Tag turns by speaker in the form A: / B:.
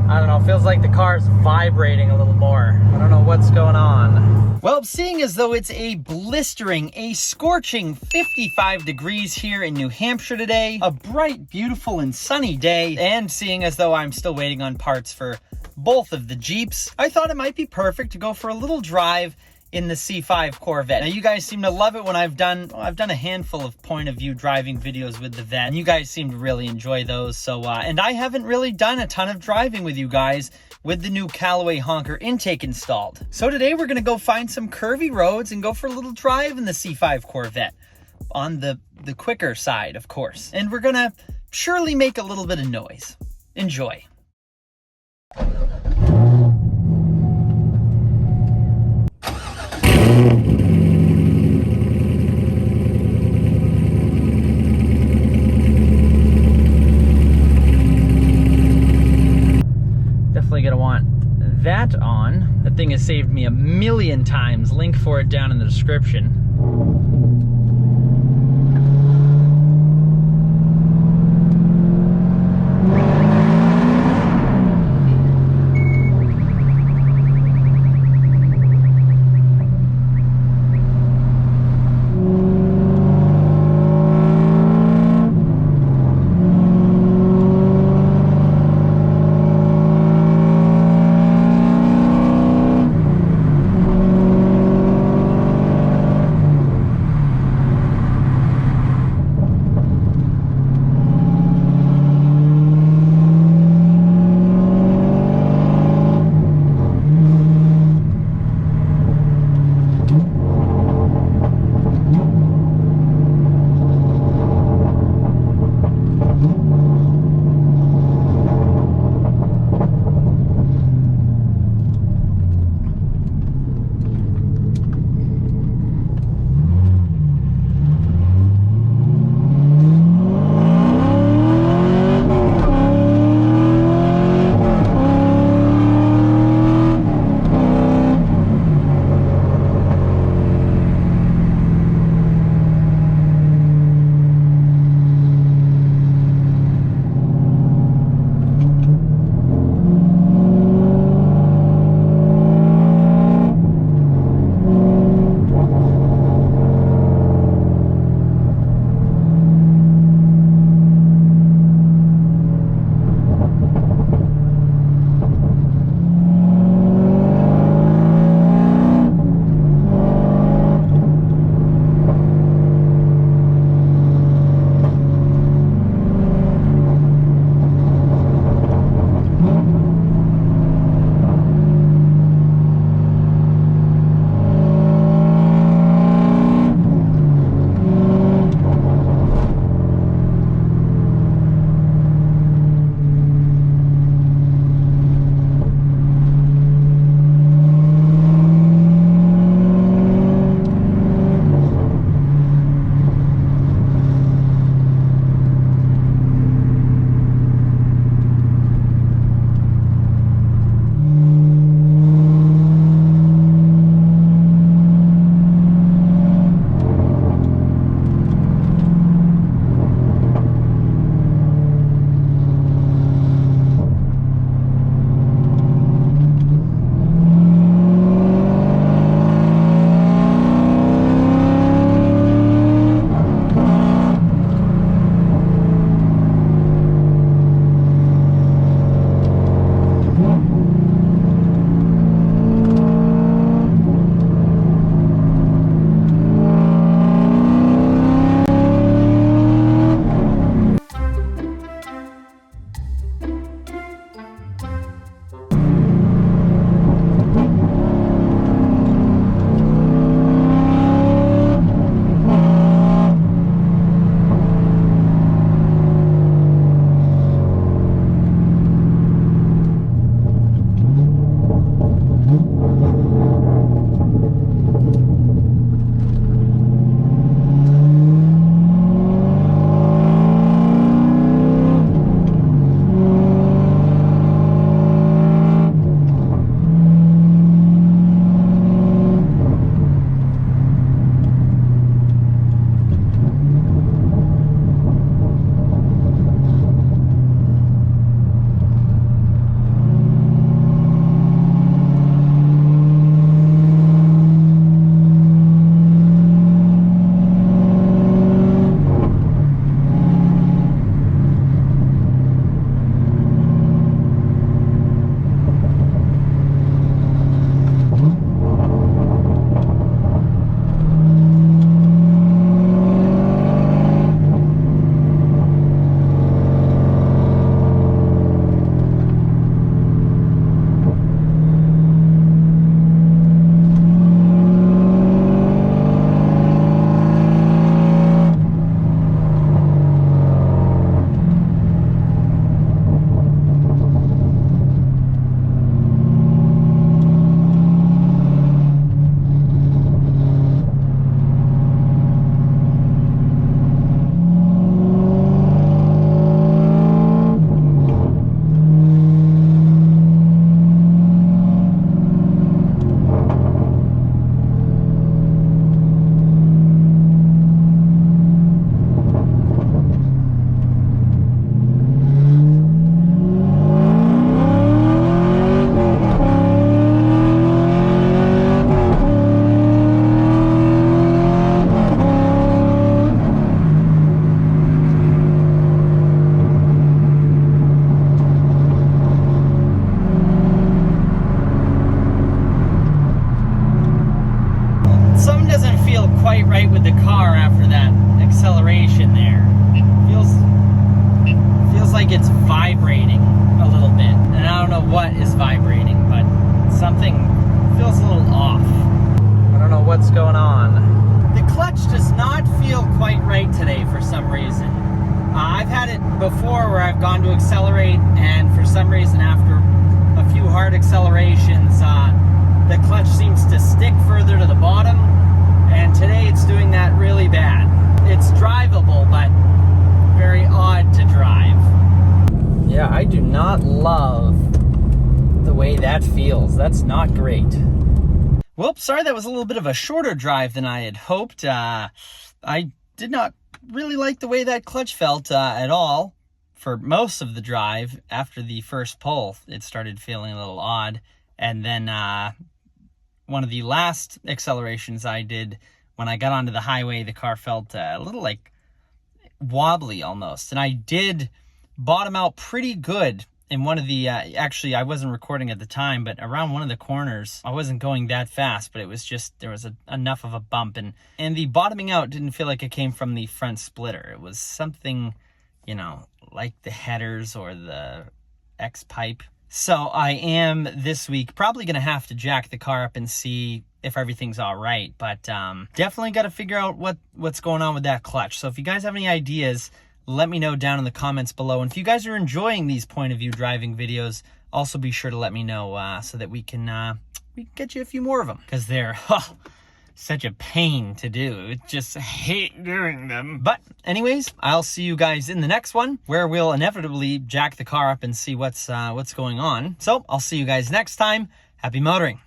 A: I don't know, feels like the car's vibrating a little more. I don't know what's going on. Well, seeing as though it's a blistering, a scorching 55 degrees here in New Hampshire today, a bright, beautiful, and sunny day, and seeing as though I'm still waiting on parts for both of the Jeeps, I thought it might be perfect to go for a little drive in the C5 Corvette. Now, you guys seem to love it when I've done a handful of point of view driving videos with the Vet, and you guys seem to really enjoy those. So, and I haven't really done a ton of driving with you guys with the new Callaway honker intake installed. So today we're gonna go find some curvy roads and go for a little drive in the C5 Corvette on the quicker side, of course. And we're gonna surely make a little bit of noise. Enjoy. Definitely gonna want that on. That thing has saved me a million times. Link for it down in the description. vibrating a little bit. And I don't know what is vibrating, but something feels a little off. I don't know what's going on. The clutch does not feel quite right today for some reason. I've had it before where I've gone to accelerate, and for some reason after a few hard accelerations, the clutch seems to stick further to the bottom, and today it's doing that really bad. It's drivable, but very odd to drive. Yeah, I do not love the way that feels. That's not great. Well, sorry that was a little bit of a shorter drive than I had hoped. I did not really like the way that clutch felt at all for most of the drive. After the first pull, it started feeling a little odd. And then one of the last accelerations I did, when I got onto the highway, the car felt a little like wobbly almost. And I did bottom out pretty good in one of the, actually I wasn't recording at the time, but around one of the corners, I wasn't going that fast, but it was just, there was enough of a bump, and the bottoming out didn't feel like it came from the front splitter. It was something, you know, like the headers or the X-pipe. So I am this week probably going to have to jack the car up and see if everything's all right, but definitely got to figure out what's going on with that clutch. So if you guys have any ideas, let me know down in the comments below. And if you guys are enjoying these point of view driving videos, also be sure to let me know so that we can get you a few more of them, because they're such a pain to do. I just hate doing them. But anyways, I'll see you guys in the next one, where we'll inevitably jack the car up and see what's going on. So I'll see you guys next time. Happy motoring.